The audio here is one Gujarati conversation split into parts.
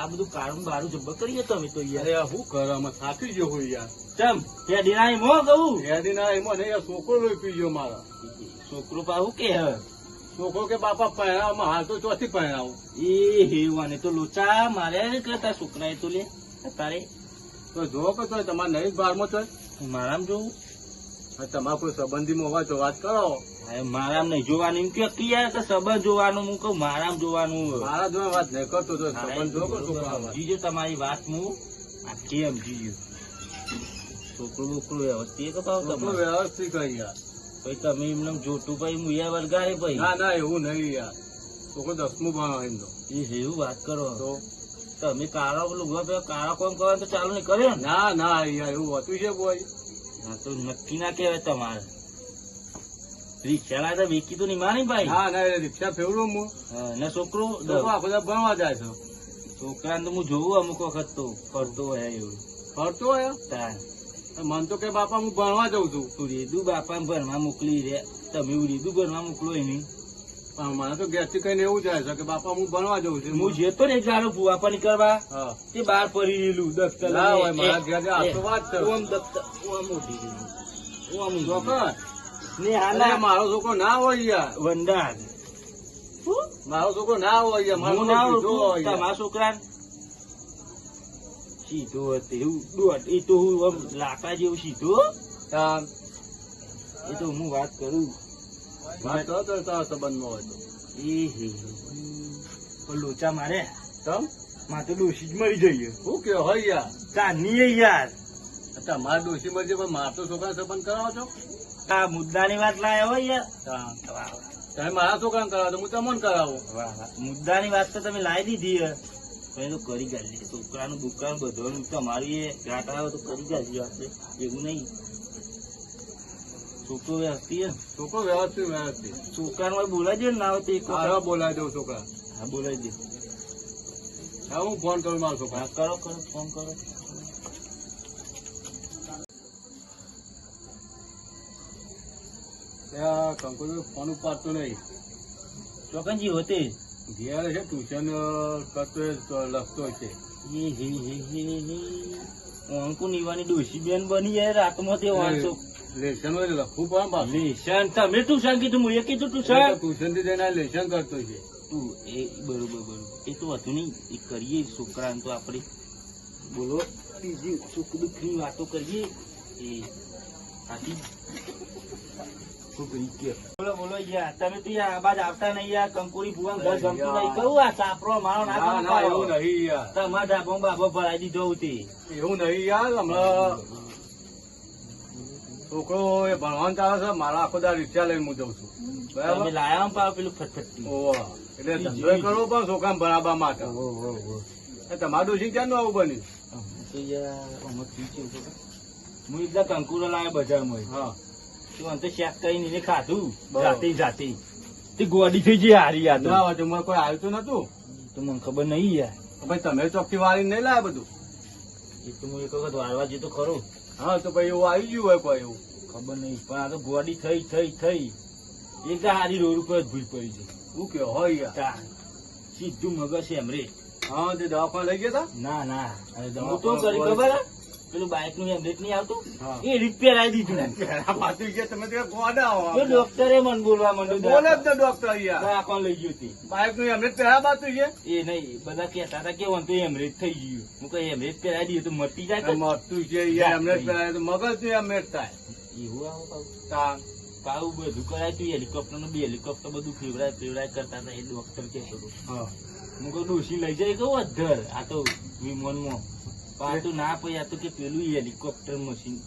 આ બધું કાળું બારું જબ્બર કરીએ તમે તો યાર. અરે શું કરે અમે થાકી ગયો હોય યાર. ચમ ત્યાં દિનાઈ મો કહું યાદી ના એમાં નહીં છોકરો લોહી પી ગયો મારા. છોકરો પાહુ કે છોકરો કે બાપા પહેરાવમાં હાલ તો ચોથી પહેરાવું. એ હેવાને તો લોચા મારે કરતા છોકરા એ તો લે તારે તો જો કે તો તમારે નહીં બારમાં તો મારામ જોવું તમારે કોઈ સંબંધીમાં હોય તો વાત કરો. મારામ નહીં જોવાનું એમ કે યાર કે સંબંધ જોવાનું હું કહું મારામ જોવાનું. મારા જોડે વાત નહીં કરતો તો સંબંધ જો કે છોકરા સમજીજો તમારી વાત હું આખી સમજી ગયો. છોકરું બોકરું વ્યવસ્થિત કે પાવ તમે વ્યવસ્થિત કહી યાર. પછી તમે એમને જોતું ભાઈ મુયા વળગાડે ભાઈ. ના ના એવું નહીં યાર. છોકરો 10મું ભણો એમ તો. એ એવું વાત કરો તો તમે કાળા પેલું કાળા કોમ કરવાનું તો ચાલુ નહીં કર્યો ને. ના ના યાર એવું હોતું છે કોઈ. હા તો નક્કી ના કહેવાય તમારે. રિક્ષા લાગે વેચી તો નહીં માની ભાઈ. ના ના રિક્ષા ફેવડું હું. ને છોકરો આ બધા ભણવા જાય છે. છોકરાને તો હું જોવું અમુક વખત તો ફરતો હોય એવું ફરતો હોય તાર મન તો કે બાપા હું ભણવા જઉં છું. તું રીદું બાપા ભણવા મોકલી રે તમે એવું રીદું ભણવા મોકલો નહીં. પણ મને તો ઘેરથી કઈને એવું જાય છે કે બાપા હું ભણવા જઉં છું. હું જતો ને જાણું ફુવાપાની કરવા હા તે બહાર પડી રહેલું દફતર ના હોય મારા ઘેર આ તો વાત છે. ઓમ દફતર ઓમ ઉઠી ગયું ઓમ ચોક્કસ. ને અરે હાલા મારો છોકરો ના હોય યાર. વંડાર મારો છોકરો ના હોય યાર. મારો હું ના છોકરો ઓળખું હોય યાર. તમારા છોકરા સીધો હતો એવું દોઢ એ તો હું આમ લાકડા જેવું સીધો તાન એ તો હું વાત કરું વાત કરો તો તારા સંબંધમાં હોય તો. એ હે પણ લોચા મારે તમ માં તો ડોસી જ મરી જઈએ શું કે હોય યાર. ચાની યાર અચ્છા મારા ડોશી મરજી પણ મારા તો છોકરા સંબંધ કરાવો છો. આ મુદ્દાની વાત લાયા હોય યાર. તાન વાહ વાહ તમે મારા છોકરાને કરાવો તો હું તમને કરાવું. વાહ વાહ મુદ્દાની વાત તો તમે લાવી દીધી હે. પણ એ તો કરી ગાલી છોકરાનું દુકાન બધું તમારું એ ઘાટ આવે તો કરી ગાલી આપણે એવું નહીં. છોકરો વ્યવસ્થિત છોકરો વ્યવસ્થિત વ્યવસ્થિત. છોકરાનું બોલાવી દે ને ના હોય તો એક હા બોલાવી દઉં છોકરા. હા બોલાવી દે. હા હું ફોન કરું મારા છોકરા. હા કરો કરો ફોન કરો. ત્યાં કંકુભાઈ ફોન ઉપાડતો નહીં. ચોકનજી હોતે ઘેર છે ટ્યુશન કરતો લખતો છે. એ હે હે હે હે અંકુ નીવાની ડોસી બેન બની યાર રાતમાં તે વાંચો લેશન હોય લખવું પડે પાછું. લેશન તમે ટ્યુશન કીધું હું એ કીધું ટ્યુશન ટ્યુશન થી જઈને લેશન કરતો છે. તું એ બરોબર બરોબર એ તો હતું નહીં એ કરીએ છોકરાને તો આપણે બોલો બીજી સુખ દુઃખની વાતો કરીએ એ આથી છોકરી કે બોલો બોલો યાર તમે તો યાર આ બાજ આવતા નહીં યાર કંકોરી ભુવન ઘર ગમતું નહીં કહું આ સાપરો મારો ના ના ના એવું નહીં યાર. તમારા ડાબો બાબો ભરાઈ દીધો હતી એવું નહીં યાર. હમણાં છોકરો એ ભણવાનું ચાલે છે. મારા આખો દા રિક્ષા લઈને હું જઉં છું. તમે બરાબર. લાયા પાવ પેલું ફટફટી ઓવા. એટલે ધંધો કરવો પણ છોકરા ભણાવવા માટે. તમારું ડોશી ક્યાંનું આવું બન્યું. તો યાર અમે પીછું હું એકદા કંકુરો લાવ્યા બજારમાં હા તું અંતે શેક કરીને એને ખાધું બરાબર. જાતે જાતે તે ગોડી થઈ જઈ હારી યાર ના હોય તો મને કોઈ આવ્યું તો નતું. તો મને ખબર નહીં યાર ભાઈ તમે ચોખ્ખી વાળી નહીં લાયા બધું. એ તો હું એક વખત વાળવા જતો ખરો હા તો ભાઈ એવું આવી ગયું હોય કોઈ એવું. ખબર નહીં પણ આ તો ગોડી થઈ થઈ થઈ એકદા હારી રોડ ઉપર જ ભૂલ પડી છે શું કે હોય યાર. તાર સીધું મગજ એમરે હા તે દવાખાને લઈ ગયા ના ના અરે હું તો કરી ખબર હે? પેલું બાઇક નું એમરેટ નહીં આવતું હા. એ રિપેર આવી દીધું હતા. પાછું ગયા તમે ત્યાં ગોડા હો. તો ડોક્ટરે મને બોલવા માંડ્યું બોલે જ ને ડોક્ટર યાર. દવાખાને લઈ ગયું હતી બાઇક નું એમને પહેલા બાતું છે. એ નહીં બધા કહેતા હતા કે તો એમરેજ થઈ ગયું હું કઈ એમરેજ પહેરાવી દઈએ તો મટી જાય કે? મરતું છે યાર. એમને પહેલા તો મગજ નું એમને જ થાય. એવું આવો પાછું. તાન. પાવું બધું કરાય તું હેલિકોપ્ટર નું બી હેલિકોપ્ટર બધું ફેવરાય કરતા હતા એ ડોક્ટર કહેતો હતો હા હું કહું ડોસી લઈ જાય કહું અધર આ તો વિમાનમાં પાછું ના પછી આ તો કે પેલું હેલિકોપ્ટર મશીન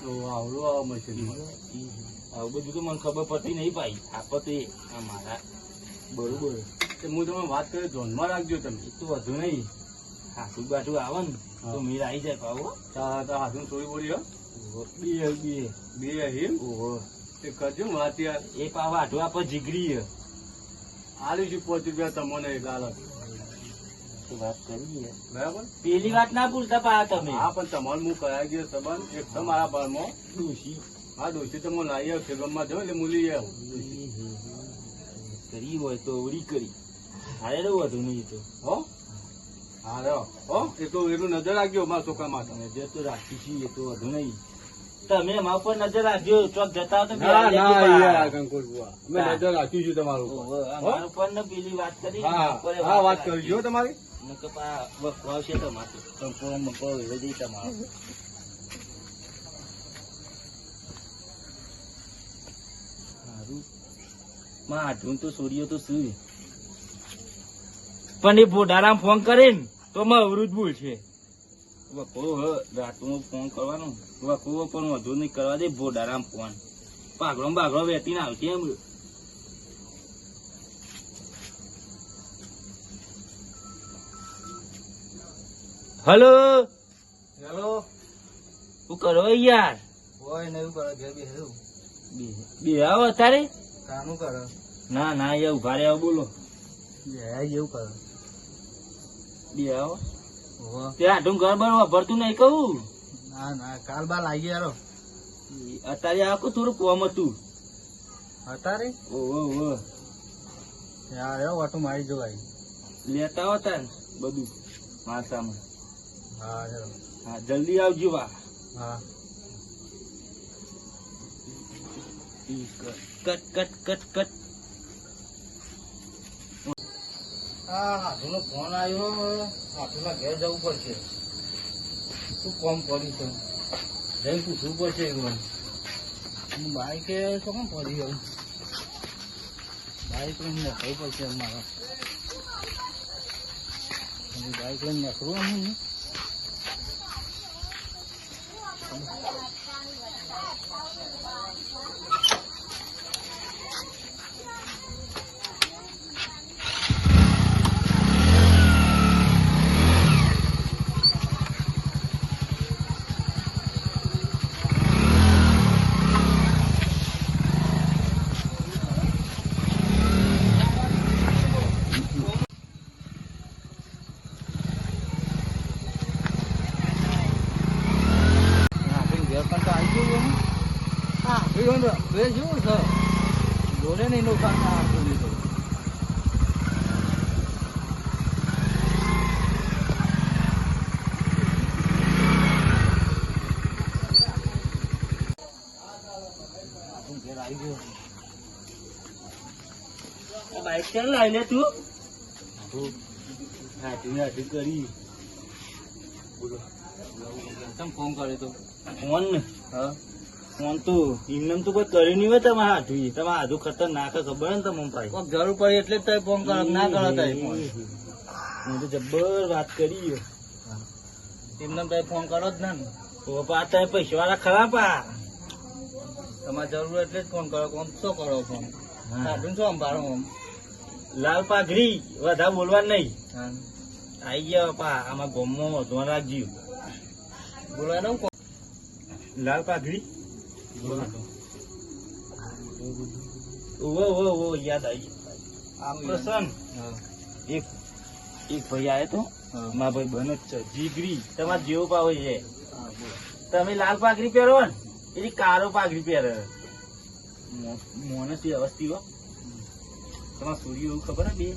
તો આવડું આવા મશીન. આવું બધું તો મને ખબર પડતી નહીં ભાઈ આપત એ આ મારા બરોબર હું તમે વાત કરી ધોનમાં રાખજો તમે. એ તો વધુ નહીં હાથું બાટું આવે ને તો મેળ આવી જાય પાવો હાથું ચોરી બોરી હો. બે બે બે હિમ ઓહો એ કરજો ને વાત યાર. એ પાવ આઠવા પર જીગરી હે. આલીશું 5 રૂપિયા તમને એક હાલત. તો વાત કરીએ બરાબર. પેલી વાત ના ભૂલતા પા તમે હા પણ તમારે હું કરાવી ગયો સંબંધ એક છે મારા બારમાં. ડોસી હા ડોશી તો હું લાવી આવ્યો ફિલ્મમાં જાઉં એટલે મૂલી આવું. કરી હોય તો અવળી કરી હારે રહું હતું નહીં તો હો હા રહ્યો હો એટલું નજર રાખજો મારા છોકરા માટે. નજર તો રાખી છીએ એ તો વધુ નહીં. તમે એમાં ઉપર નજર રાખજો. ચોક જતા હો તો ના બેસી ના જજો યાર બા. કંકોર બુઆ અમે નજર રાખીશું તમારું ઉપર. ઓહો, અમારા ઉપર ને પેલી વાત કરી હા બપોરે હા વાત રાખી. કરજો તમારી. નકર પા વખવાવશે તમારે. કંકોડો મકોડો વેલો જઈ તમારો. સારું. માં આઢું તો સોરીઓ તો શું પણ એ ભોડારામ ફોન કરીને તો માં અવરું જ ભૂલ છે. વખો રાતનો ફોન કરવાનો વખો પણ વધુ નહીં કરવા દે. ભોડારામ ફોન પાઘડો બાઘડો વેતીને આવશે એમ. હલો હેલો શું કરો યાર? હોય ને એવું કરો ઘેર બેસું બે આવો અત્યારે? કાનું કરો ના ના યાર ઉભા રહ્યા બોલો. એવું કરો બે આવો ત્યાં આટલું ઘર બર વાપરતું નહીં કહું. ના ના કાલ બાર લાગી યારો અત્યારે આખું થોડું કોમ હતું. અત્યારે ઓહો યાર ઓટો મારી જોવાય. લેતા હોતા ને બધું માસામાં. હા ચલો હા જલ્દી આવજો વા. હા કટ કટ કટ કટ. હા હાથુનો ફોન આવ્યો હાથુના ઘેર જવું પડશે. શું કોમ કર્યું છે જઈને પૂછવું પડશે બાઈકે શું કામ પડી ગયું? બાઈક લઈને નીકળવું પડશે મારા. બાઈક લઈને નીકળવું નહીં. શું છે જોડે નહીં નુકસાન બાઈક ચાલ લાવી લે તું. હાથું હાથું કરી બોલો. તમે ફોન કર્યો તો ફોન ને હા ફોન તો એમને તો કોઈ કર્યું નહીં હોય. તમારે હાથું તમારે હાથું ખતરનાક ખબર ને તમે ભાઈ. કોક જરૂર પડી એટલે જ તમે ફોન કરો ના કરો તમે ફોન. હું તો જબ્બર વાત કરી. એમને તમે ફોન કરો જ ના ને. તો પા તમે પૈસા વાળા ખરા પા. તમારે જરૂર એટલે જ ફોન કરો. કોમ શું કરો ફોન? સાધું શું અંભારો આમ? લાલ પાઘડી વધારે બોલવા નહીં. હા આઈ ગયા પા આમાં ગોમમાં ધોન રાખજો. બોલવા દઉં કોણ? લાલ પાઘડી ઓવો ઓવો યાદ આવી આ પ્રસન્ન. એક એક ભાઈ આવ્યો તો મારા ભાઈ બને જ છે જીગરી તમારે જેવો પાવો છે. તમે લાલ પાઘડી પહેરો ને એની કાળો પાઘડી પહેરે. મોને થી અવસ્થી હો તમારા સૂર્ય એવું ખબર ને બે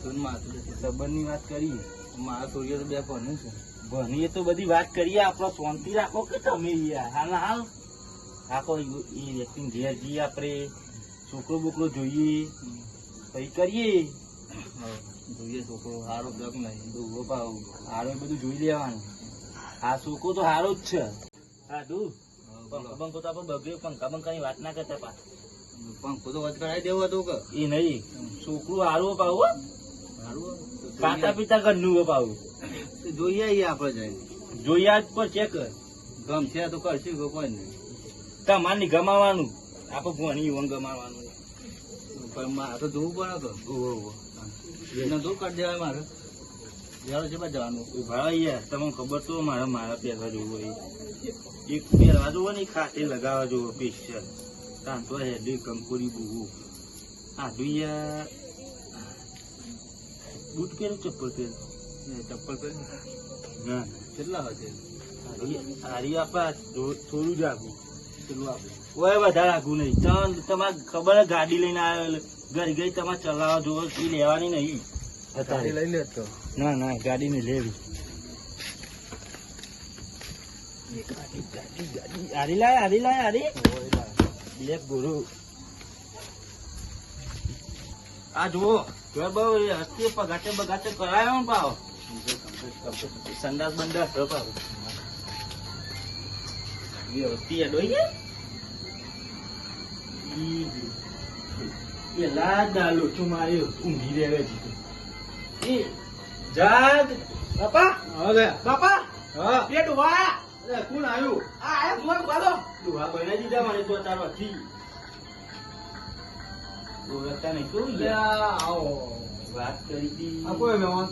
સંબંધ ની વાત કરી. મારા સૂર્ય તો બે ભણું છે. ભણીએ તો બધી વાત કરીએ. આપડે શાંતિ રાખો કે તમે યાર હાલ હાલ આખો એ વ્યક્તિ ઘેર જઈએ આપડે છોકરો બોકરો જોઈએ પછી કરીએ. જોઈએ છોકરો સારો ગમ નહીં હારો બધું જોઈ લેવાનું. આ છોકરો તો હારો જ છે. હા તું પંખો તો આપડે બગડ્યો. પંખા બંખા ની વાત ના કરતા પા. પંખો તો વચ કરાવી દેવો હતો કે એ નહીં છોકરું હારું પાવું સારું પાતા પિતા ઘરનું પાવું જોઈએ આવીએ આપડે જઈને. જોઈએ આજ પર ચેક ગમશે તો કરશું કે કોઈ નહીં. તમારે નહીં ગમાવાનું. આપડે ભણી વન ગમાવાનું. પણ મારે તો જોવું પડે તો એને તો કરી દેવાય મારે. જયારે છે જવાનું ભાઈ યાર તમને ખબર તો મારા પહેરવા જોવું હોય. એક પહેરવા જોવો ને ખાતે લગાવવા જોવો સ્પેશિયલ. તાન તો હેડી કંકોરી બુવું આડું યાર. બૂટ પહેરું ચપ્પલ પહેરું? ચપ્પલ પહેરી ના કેટલા હશે? હારી આપા થોડું જ આગું. કેટલું આપે? કોઈ વધારે આગું નહીં. તમારે ખબર ગાડી લઈને આવ્યો ઘરે ગઈ તમારે ચલાવવા જોવો એ લેવાની નહીં. ગાડી લઈ લે તો ના ના ગાડી ને લેવી આરી લાય બ્લેક ગુરુ આ જુઓ ઘર બહુ હસ્તી બગાચે કરાયો ને પાવ સંડાસ બંડાસ પાવ વ્યવસ્થિત ડોઈએ પેલા ડાલો છું માર્યો ઊંઘી રહે છે જાગ બાપા બાપા એ ડુવા કોણ આવ્યું આ મોર બાલો ડુવા બનાવી દીધા મને તો તારો થી ઓળખતા નહીં તું આવો વાત કરી હતી આ કોઈ મહેમાન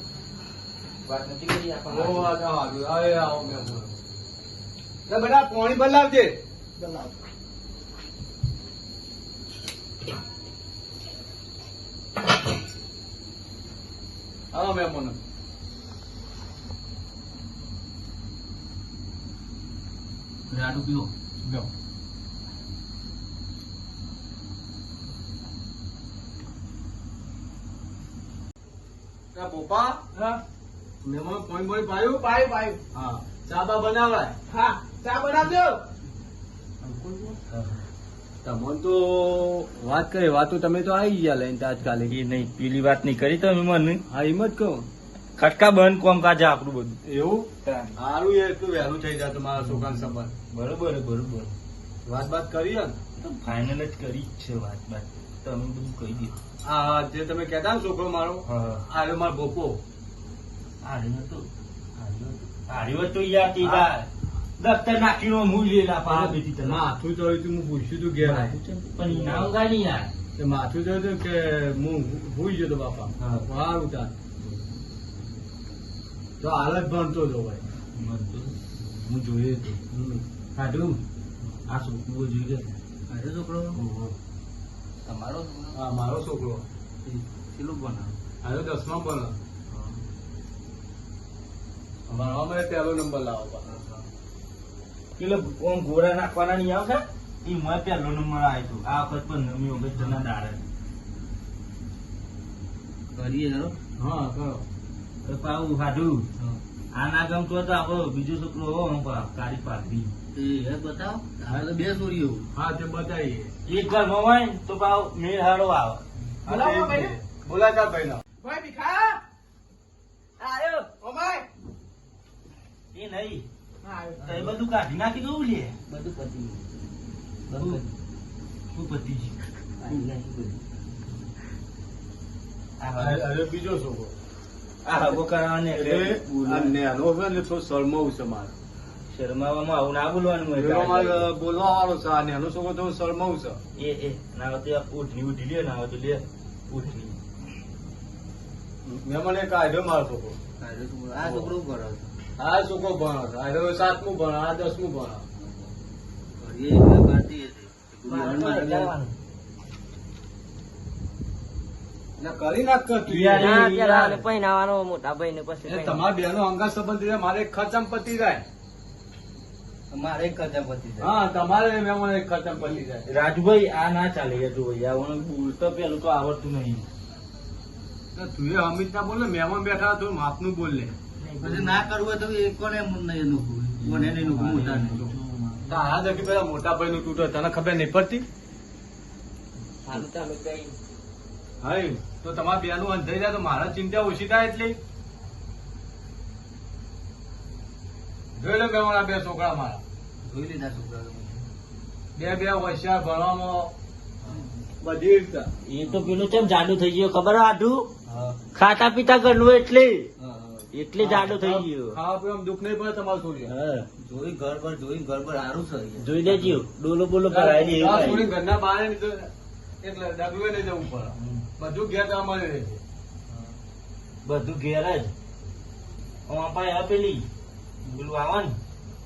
વાત નથી કરી આપણે આવો મહેમાન બેટા પાણી બદલાવજે આવો મહેમાન રાડુ પીવો લો પોપા મહેમાન પાણી પાયું હા ચા બા બનાવાય હા ચા બનાવજો તમને તો વાત કરી વાતો તમે તો આવી ગયા લઈને આજકાલે એ નહીં પેલી વાત નહીં કરી તમે મને હા એમ જ કહું ખટકા બંધ કોમકાજ આપણું બધું એવું સારું એટલું વહેલું થઈ જાય તમારા છોકરા સંબંધ બરોબર વાત કરી ને તો ફાઇનલ જ કરી જ છે વાત તમે બધું કહી દો હા જે તમે કહેતા ને છોકરો મારો આવ્યો મારો બોપો હાર્યો તો યાર દફતર નાખીનો હું લેલા પાડી તને માથું ચડ્યું તું હું પૂછ્યું તું ઘેર પણ ઇનામ ગાડી યાર માથું ચડ્યું કે હું ભૂઈ ગયો તો બાપા સારું તાર તો હાલત ભણતો હતો ભાઈ હું જોઈએ તો કાઢું આ છોકરો જોઈએ કાઢ્યો છોકરો તમારો હા મારો છોકરો કેટલું ભણાવ આવ્યો 10માં ભણાવ ભણવામાં પહેલો નંબર લાવો પેલો ગોળા નાખવાના નહીં આવશે એ મને પહેલો નંબર આવ્યો આ વખત પણ નમી વખત જણા દાડે કરીએ હા કરો પાવું ખાધું આ ના ગમતો તો આપણો બીજો છોકરો કાળી પાડી બતાવો તો બે છોરીઓ હા તે બતાવીએ એક ઘરમાં હોય તો પાવ મેળ હાડો આવે બોલાતા ભાઈ નો ભાઈ ભીખા આવ્યો ઓ ભાઈ એ નહીં તો એ બધું કાઢી નાખી દઉં લે બધું પતી શું પતી અરે બીજો છોકરો શરમાવામાં આવું ના બોલવાનું બોલવા વાળો છે આ નેનો છોકરો તો શરમાવું છે એ ના ઉઠની ઉઠી લે ના તો લે ઉઠની મેં મને કાઢ્યો મારો છોકરો આ છોકરો ભણો આ છોકરો ભણો છે આ 7મું ભણો આ 10મું ભણો કરી નાખ મોટા ભાઈ ને પછી તમારા બેનો અંગા સંબંધ મારે ખર્ચમ પતી જાય મારે ખર્ચમ પતી જાય હા તમારે મહેમાન ખર્ચમ પતી જાય રાજુભાઈ આ ના ચાલે રાજુભાઈ આ બોલતો પેલું તો આવડતું નહીં તું એ અમિત ના બોલે મહેમાન બેઠા તો માપનું બોલ લે પછી ના કરવું તો કોને મોટા જગ્યા પેલા મોટા ભાઈ નું તૂટો તને ખબર નહીં પડતી હા તો તમારા બેનું અંત થઈ જાય તો મારા ચિંતા ઓછી થાય એટલી જોઈ લો મેં બે છોકરા મારા જોઈ લીધા છોકરા બે હોશિયાર ભણવામાં બધી રીતના એ તો પેલું કેમ જાડુ થઈ ગયો ખબર આડું ખાતા પીતા કરવું એટલે જાડો થઈ ગયો ખાવા પીવામાં દુઃખ નહીં પડે તમારું છોડી જોઈ ઘર પર સારું છે જોઈ લેજો ડોલો બોલો કરાય ઘરના બહાર એટલે ડબલુએ લઈ જવું પડે બધું ઘેર અમારે રહે છે બધું ઘેર જ પેલી પેલું આવન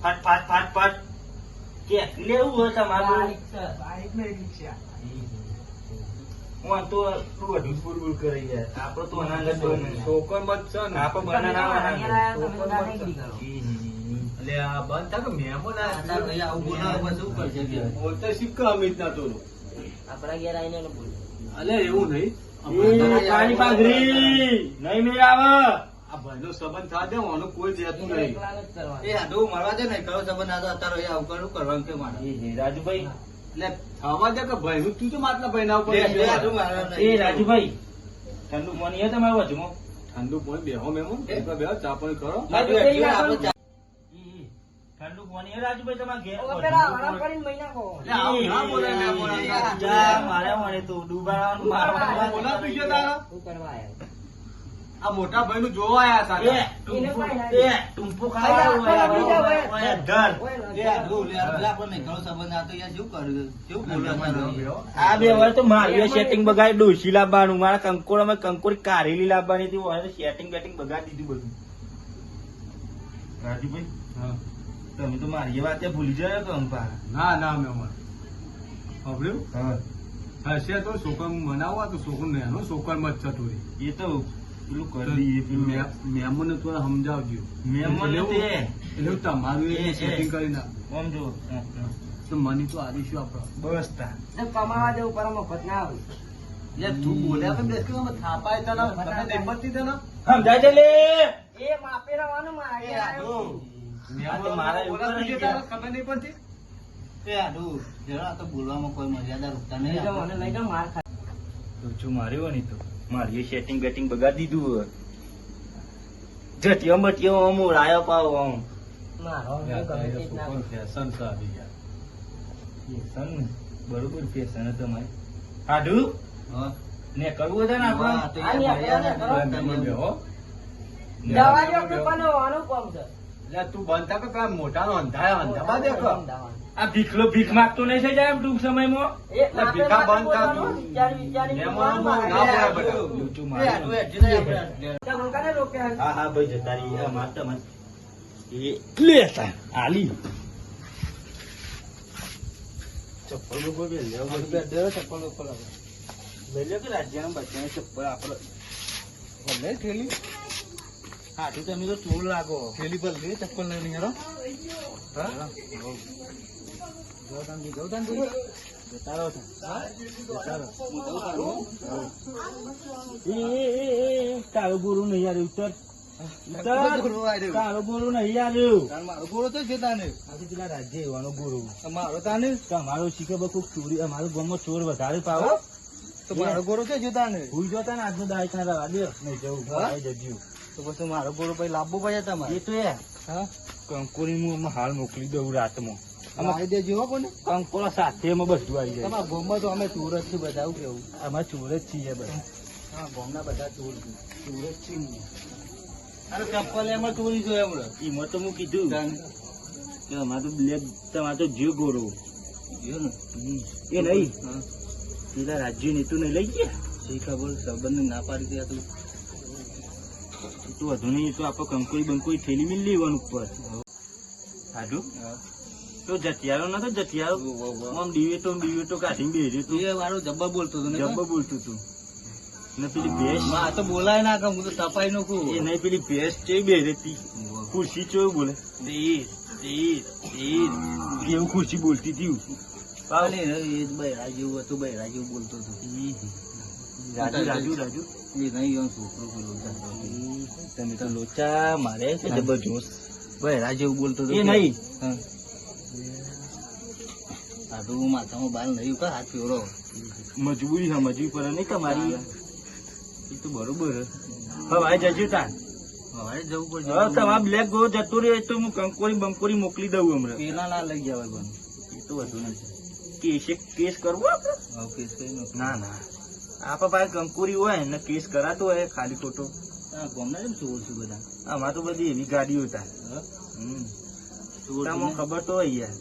ફાટ કે લેવું હોય તમારું હું તો વધુ બુલબુલ કરી જાય આપડે તો છોકર મત છે ને આપડે બનાવવા એટલે આ બંધ થાય મહેમાન બોલતા શીખો અમિત ના તો આપડા ઘેર આવીને બોલ અલે એવું નહીં પાણી પાઘરી નહીં મેળાવે આ ભાઈનો સંબંધ થવા દે આનું કોઈ દેતું નહીં. એ હાડું મળવા દે ને કરો સંબંધ ના તો અત્યારે એ આવું કરવું કરવાનું કે મારે એ રાજુભાઈ, એટલે થવા દે કે ભાઈનું તું તો માટલા ભાઈના ઉપર એ હાડું મારે એ નહીં. રાજુભાઈ, ઠંડુ પાણી હે તમારું વચમાં? ઠંડુ પાણી બેહો મેમો બેહો ચા પાણી કરો. હાડું એટલે આપણે ચા- ઠંડુ પાણી હે રાજુભાઈ તમારા ઘેર? એટલે આવું ના બોલે મેમો. જા, મારે મળે તો ડૂબાડવાનું મારવાનું. બોલાતું છે તારા? આ મોટા ભાઈનું જોવા આયા સાથે. ટૂંપો ખાવા ધર. એ હાડું લે, આપણે નહીં કરો સંબંધ ના તો યાર શું કર્યું કેવું બોલવા બેહો. આ બે વાર તો મારી સેટિંગ બગાડી, ડોસી લાવવાનું, મારા કંકોડામાં કંકોડી કારેલી લાવવાની હતી, હવે સેટિંગ બેટિંગ બગાડી દીધું બધું. રાજુભાઈ, હા. તમે તો મારી વાતે ભૂલી જાય તો અંપા. ના ના મેમો સાંભળ્યું? હા, હશે તો છોકરા મનાવવા તો છોકરું નેનો છોકરમાં જ ચટુરી. એ તો પેલું કરી દઈએ પેલું મેમોને થોડા સમજાવજો. મહેમાન એટલે તે. એટલે તમારું એ, એ. સેટિંગ કરી નાખ. આમ જો. તો મની તો આવીશું આપડે. બસ તા. યાર તું બોલ્યા તો બેસ કે અમે થાપાય તને તમે દેબતી તને સમજાય છે લે. એ હાડું આ તો મારા એવું બોલા તું કરે જે છે. તારે ખબર નહીં પડતી. એ હાડું જરા આ તો બોલવામાં કોઈ મર્યાદા રૂકતા નહીં. તો જો માર્યો ને તો મારી સેટિંગ બેટિંગ બગાડી દીધું હવે. જટિયો બટિયો આમ રાયો પાવ આમ. ફેશન છે આવી યાર. ફેશન ને? બરોબર ફેશન તમારે. હાડું હા. ને કરવું હતું ને હા, આપણે? તો યાર મર્યાદા કરો. તમે બેહો. એટલે તું બનતા કે પેલા મોટાનો અંધાબા દેખો. આ ભીખલો ભીખ માંગતો નહીં છે જાય ટૂંક સમયમાં? એટલે ભીખા બંધ કર તું. મહેમાનો ના બોલાય બધા. લૂંચું એ હાડું મારું. હેઠી નહીં આપણે. હા હા ભાઈ જતા રહી. આ મારતા માર. એ લેતા આલી ચપ્પલ બપ્પલ બે લેવા બધું. લઈ લો કે રાજ્યના બચ્ચાને ચપ્પલ આપડે. હાથું તમે તો ચોર લાગો. થેલી પર લે ચપ્પલ લઈને હેરો. હા? જતા રહો તમે. જતા રહો. એ તારું બોરું નહીં યાર ઉત્તર. તારું બોરું નહીં યાર. મારો ગોળો તો છે તાને. આજે પેલા રાજ્ય એવાનો બોરું. મારો તાને તમારો શીખે બકુક ચોરી અમારું ગામમાં ચોર વધારે પાવો. તો મારો ગોળો તો છે તાને. ભૂલ જોતા ને આજનો દાયક ના રવા દે નહીં જવું. હા? આવી જજો. તો પછી મારો ગોળો પછી લાવવો પડે તમારે. એ તો યાર હા કંકોરી હું આમાં હાલ મોકલી દઉં રાતમાં. લાવી દેજો હો કોને. કંકોડા સાથે એમાં બધું આવી જાય. તમારા ગામમાં તો અમે ચોર જ છીએ બધા આવું કેવું. આમાં ચોર જ છીએ બધા. હા ગામના બધા ચોર છે. ચોર જ છીએ. અરે ચપ્પલ એમાં ચોરી જોયા હમણાં. એમાં તો હું કીધું તાને. કે અમારે તો બ્લેક તમારે તો જીવ ગોરો. જોયો ને. એ નહીં હા પેલા રાજ્ય નેતું નહીં લઈ ગયા. શી ખબર સંબંધ ના પાડી દે તું. એ તો વધુ નહીં. એ તો આપણે કંકોરી બંકોરી થેલી મિલ લેવાનું ઉપર. સાધું તો જટિયારો નતો જટિયારો આમ ડીવેટો કાઢીને બેર્યું તું. એ વાળો જબ્બર બોલતો હતો ને. જબ્બર બોલતું તું. ને પેલી ભેંસ માં આ તો બોલાય ના કે હું તો તપાઈ નાખું. એ નહીં પેલી ભેંસ ચેવી બેરેતી ખુરશી ચેવું બોલે કેવું ખુરશી બોલતી હતી. પાવલે એ જ બૈરા જેવું હતું બૈરા જેવું બોલતો હતો. રાજુ રાજુ રાજુ એ નહીં એમ છોકરો પેલો જાતો. તમે તો લોચા મારે છે જબરજોસ્ત. બૈરા જેવું બોલતો હતો. એ નહીં હા સાધુ માથામાં બાલ નહીં કા હાથ ફેરો. મજબૂરી સમજવી પડે નહીં તમારી. એ તો બરોબર હે. હવે આ જજો તાન. હવે જવું પડશે. હવે તમારા બ્લેક ગો જતો રહે તો હું કંકોરી બંકોરી મોકલી દઉં હમણાં. પેલા ના લઈ જવાય પણ. એ તો વધુ નથી. કેસ કરવો આપણે? હવે કેસ કઈ નથી. ના ના આપણા પાસે કંકોરી હોય ને કેસ કરાતો હોય ખાલી ખોટો. હા ગામના કેમ ચોર છે બધા. આમાં તો બધી એવી ગાડીઓ હતા. ચોર તમને ખબર તો હોય યાર.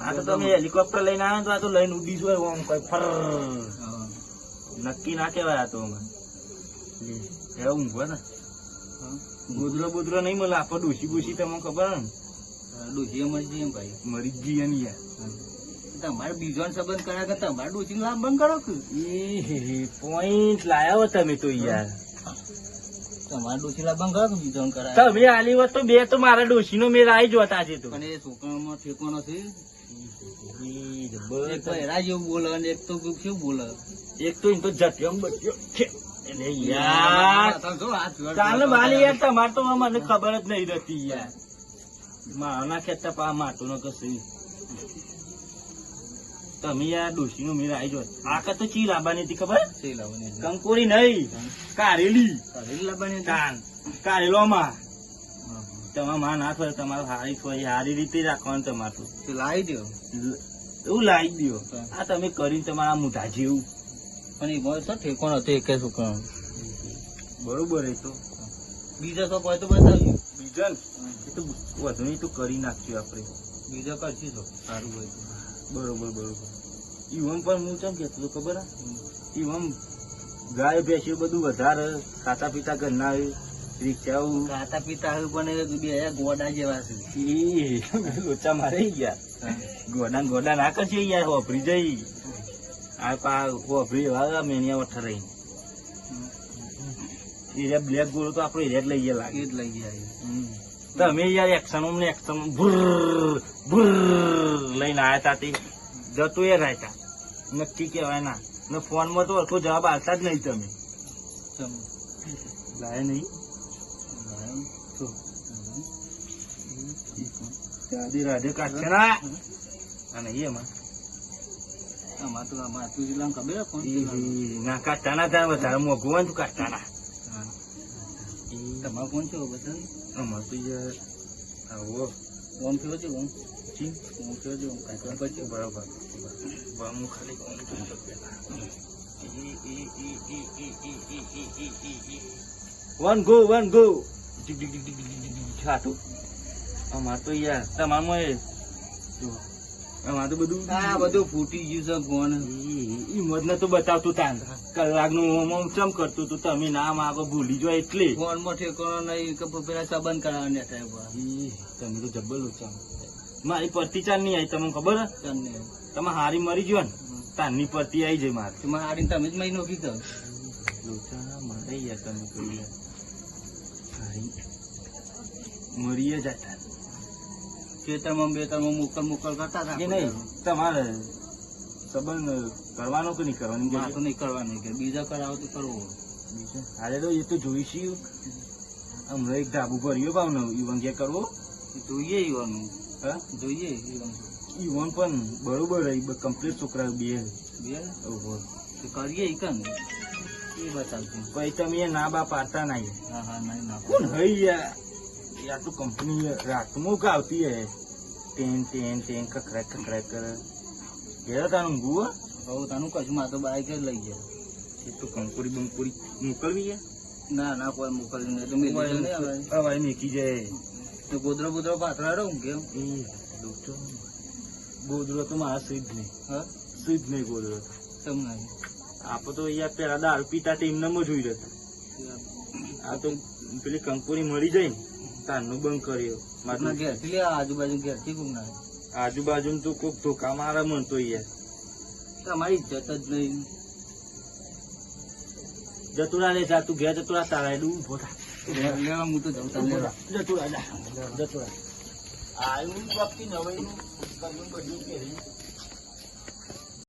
આ તો તમે હેલિકોપ્ટર લઈને આવ્યો તો આ તો લઈને ઉડી હોય આમ કઈ ફર. હા. નક્કી ના કહેવાય આ તો અમારે. એવું ઊંઘવા ને હા. ગોદરો બોદરો નહીં મળે. આપણે ડોસી બોસી તમને ખબર ને ડોશી મળી જઈએ ભાઈ. મરી જ ગઈ ને યાર. તમારે બીજો સંબંધ કર્યા કે તમારે ડોશી લાભ બંધ કરો કે એ પોઈન્ટ લાયા હો તમે તો યાર. તમારે ડોશી લાભ બંધ કરો કે બીજો કરાય. તમે આલી હોત તો બે તો મારા ડોસી નો મેળ આવી જોતા આજે તો. પણ એ છોકરામાં ઠેકો નથી. ઈ એક જબર. તો હેરા જેવું બોલે અને એક તો શું બોલે. એક તો એમ તો જટ્યો બટ્યો છે. એટલે યાર ચાલો વાલી યાર તમારે તો મને ખબર જ નહીં રહેતી યાર માના ખેતર પા માટું ન કશું તમે યાર ડોશી નું મીરા આવી જો આખા તો ચી લાવવાની હતી ખબર કંકોરી નહીં કારેલી કારેલોમાં તમારા માં ના થાય તમારે સારી સારી રીતે રાખવાનું તમારું લાવી દો એવું લાવી દો આ તમે કરીને તમારા મોઢા જેવું પણ એ બસ ઠેકોણ હતો એક શું કામ બરોબર એ તો બીજા તો કોઈ તો બતાવ્યું બીજા એ તો વધુ નહીં તો કરી નાખ્યું આપણે બીજા કરશું તો સારું હોય તો બરોબર બરોબર ઈવમ પણ હું કેમ કેતો હતો ખબર ઈવમ ગાય ભેંસ્યું બધું વધારે ખાતા પીતા ઘરના રિક્ષાઓ ખાતા પીતા હવે પણ બે ગોડા જેવા છે લોચા મારે ગયા ગોડા ના કરશે યાર હોભરી જઈ આ પા હોભરી મેનિયા વઠા રહી એરિયા બ્લેક ગોળો તો આપડે એરિયા લઈ ગયા લાગે જ લઈ ગયા તમે યાર એક્શન ને એક્શન ભૂર લઈને આયા તા તે જતું એ રહેતા નક્કી કેવાય ના ને ફોન માં તો આખો જવાબ આવતા જ નહીં તમે લાય નહીં રાધે રાધે કાઢશે ના અને એમાં ના કાઢતા ના થાય વધારે મોઘું હોય તો કાઢતા ના તમારે કોણ છે બધા અમારે તો યાર આવો ઓમ થયો છે ઓમ ચી ઓમ થયો છે ઓમ કાઢવા પછી બરાબર હું ખાલી વન ગો છાતું અમાર તો યાર તમારમાં અમાર તો બધું બધું ફૂટી ગયું છે ફોન ઈ મત તો બતાવતું તાન કલાક નું ચમ કરતું તું તમે ના માગો ભૂલી જો એટલે ફોન માં ઠેકાણો નહીં કે પેલા સંબંધ કરાવવા તમે તો જબ્બર લોચા મારી પરતી ચાલ નહીં આવી તમને ખબર તમે હારી મરી ગયો ને તારની પરતી આવી જાય મારે તમારે હારી તમે જ મહિનો કી કરો લોચા મારે યાર તમે કહી યાર હારી મરીએ જતા ખેતરમાં બેતરમાં મોકલ કરતા હતા એ નહીં તમારે સંબંધ કરવાનો કે નહીં કરવાનો તો નહીં કરવાનું કે બીજા કરાવો તો કરવો હારે તો એ તો જોઈશું હમણાં એક ધાબુ ભર્યો ભાવ ને ઈવન કે કરવો જોઈએ ઈવાનું હા જોઈએ ઈવન પણ બરોબર રહી કમ્પ્લીટ છોકરા બે કરીએ ઈકન એ બતાવતું પછી તમે ના બા પાડતા ના હા નહીં ના કોણ હઈ યાર તો કંપની રાતમાં કે આવતી હે ટેન કકરાક કરે ઘેર તાનું ગુવા હવે તાનું કશું માં તો બાઈક જ લઈ ગયા એ તો કંકોડી બંકોડી મોકલવી યાર ના કોઈ મોકલ્યું નહીં તો મેં હવાઈ મેકી જાય તો ગોદરો પાથરા રહું કેમ એ દોસ્તો ગોદરો તો મારા સીધ નહીં હા સીધ નહીં ગોદરો તમને આપો તો યાર પેલા દારૂ પીતા ટીમ નમ જોઈ રહેતા આ તો પેલી કંકોડી મળી જાય ને તારનું બંધ કર્યો મારા ઘેરથી લે આજુબાજુ ઘેરથી કોક ના આજુબાજુ તો કોક ધોકા મારા મન તો યાર તમારી ઇજ્જત જ નહીં જતુરા લે જા તું ઘેર જતુરા તારા એડું ઉભો થા લેવા હું તો જાઉં જતુરા જા જતુરા આ વખતે નવાઈનું કર્યું બધું કરી